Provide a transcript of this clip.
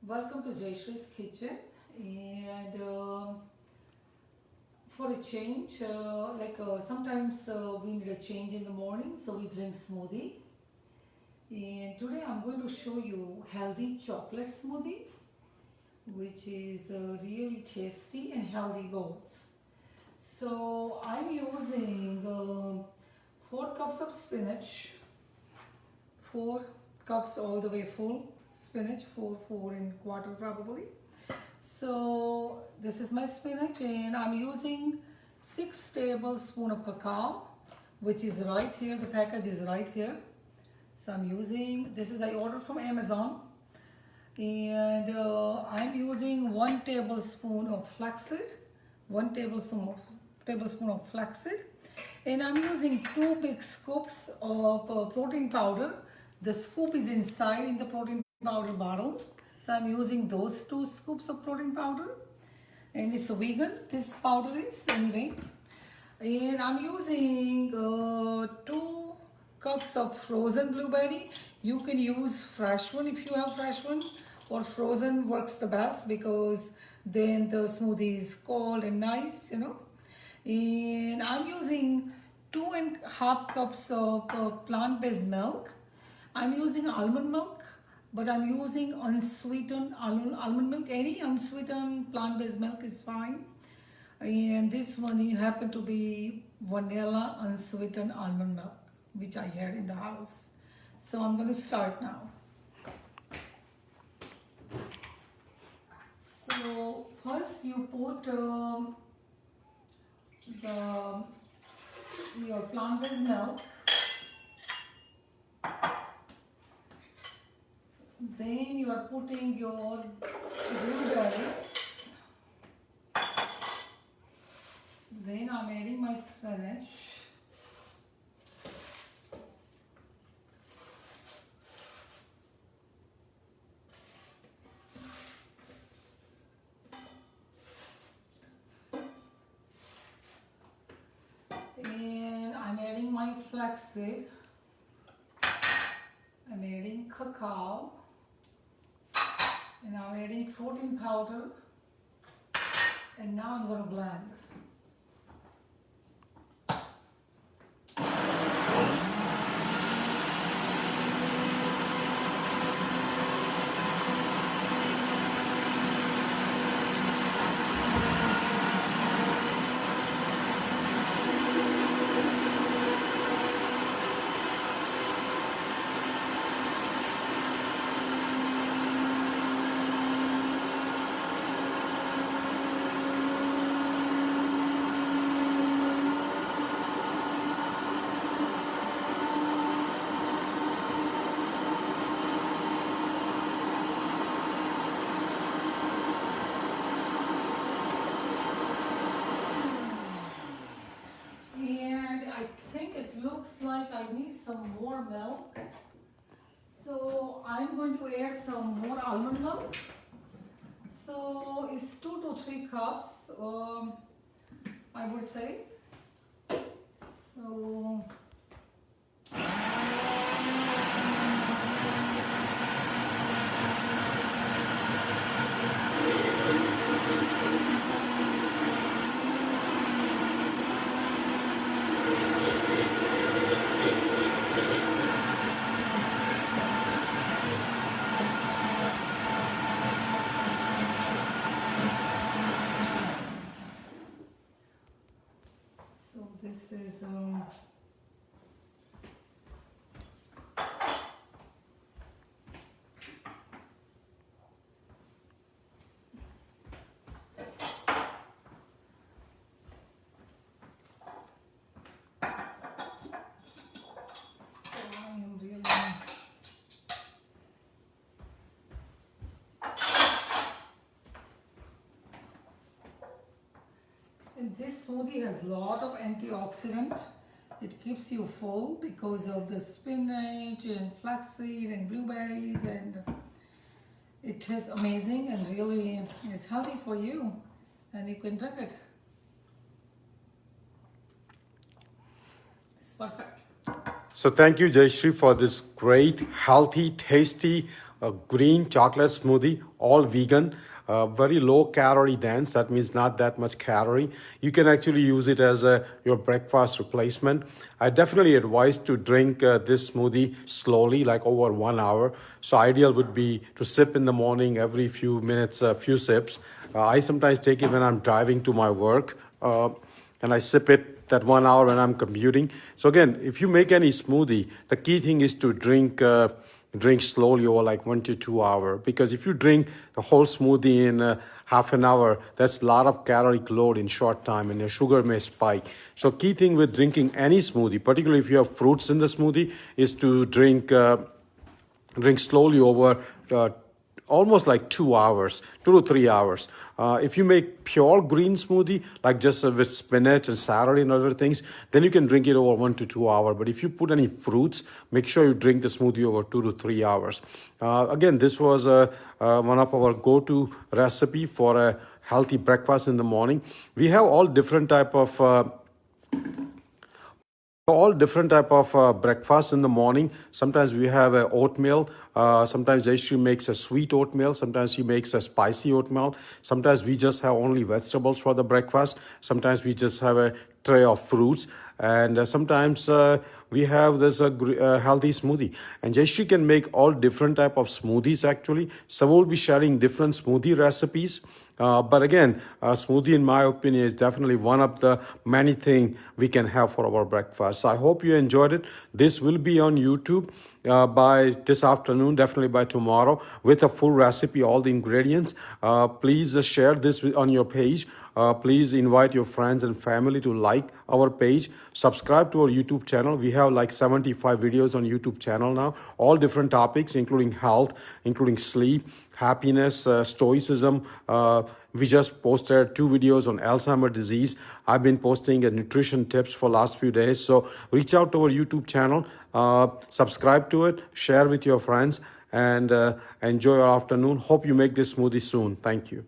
Welcome to Jayshree's kitchen, and for a change, sometimes we need a change in the morning, so we drink smoothie. And today I'm going to show you healthy chocolate smoothie, which is really tasty and healthy both. So I'm using 4 cups of spinach, 4 cups all the way full spinach, 4 and quarter probably. So this is my spinach, and I'm using 6 tablespoons of cacao, which is right here. The package is right here. So I'm using, this is I ordered from Amazon, and I'm using 1 tablespoon of flaxseed, 1 tablespoon of flaxseed, and I'm using 2 big scoops of protein powder. The scoop is inside in the protein powder bottle, so I'm using those 2 scoops of protein powder, and it's vegan, this powder is anyway. And I'm using 2 cups of frozen blueberry. You can use fresh one if you have fresh one, or frozen works the best because then the smoothie is cold and nice, you know. And I'm using 2.5 cups of plant-based milk. I'm using almond milk, but I'm using unsweetened almond milk. Any unsweetened plant-based milk is fine. And this one happened to be vanilla unsweetened almond milk, which I had in the house. So I'm going to start now. So first you put your plant-based milk. Then you are putting your blueberries. Then I'm adding my spinach. And I'm adding my flaxseed. I'm adding cacao. And I'm adding protein powder, and now I'm going to blend. Looks like I need some more milk, so I'm going to add some more almond milk. So it's 2 to 3 cups, I would say. So this is and this smoothie has a lot of antioxidant. It keeps you full because of the spinach and flaxseed and blueberries, and it is amazing and really is healthy for you, and you can drink it. It's perfect. So thank you, Jayshree, for this great, healthy, tasty, a green chocolate smoothie, all vegan, very low calorie dense. That means not that much calorie. You can actually use it as your breakfast replacement. I definitely advise to drink this smoothie slowly, like over 1 hour. So ideal would be to sip in the morning every few minutes, a few sips. I sometimes take it when I'm driving to my work, and I sip it that 1 hour when I'm commuting. So again, if you make any smoothie, the key thing is to drink slowly over like 1 to 2 hours, because if you drink the whole smoothie in half an hour, that's a lot of caloric load in short time and your sugar may spike. So key thing with drinking any smoothie, particularly if you have fruits in the smoothie, is to drink slowly over almost like 2 hours, 2 to 3 hours. If you make pure green smoothie, like just with spinach and celery and other things, then you can drink it over 1 to 2 hours. But if you put any fruits, make sure you drink the smoothie over 2 to 3 hours. Again, this was one of our go-to recipe for a healthy breakfast in the morning. We have all different type of breakfast in the morning. Sometimes we have a oatmeal. Sometimes Jayshree makes a sweet oatmeal. Sometimes she makes a spicy oatmeal. Sometimes we just have only vegetables for the breakfast. Sometimes we just have a tray of fruits. And sometimes we have this healthy smoothie. And Jayshree can make all different type of smoothies actually. So we'll be sharing different smoothie recipes. But again, smoothie, in my opinion, is definitely one of the many things we can have for our breakfast. So I hope you enjoyed it. This will be on YouTube by this afternoon, definitely by tomorrow, with a full recipe, all the ingredients. Please share this on your page. Please invite your friends and family to like our page. Subscribe to our YouTube channel. We have like 75 videos on YouTube channel now, all different topics, including health, including sleep, happiness, stoicism. We just posted 2 videos on Alzheimer's disease. I've been posting nutrition tips for last few days. So reach out to our YouTube channel, subscribe to it, share with your friends, and enjoy your afternoon. Hope you make this smoothie soon. Thank you.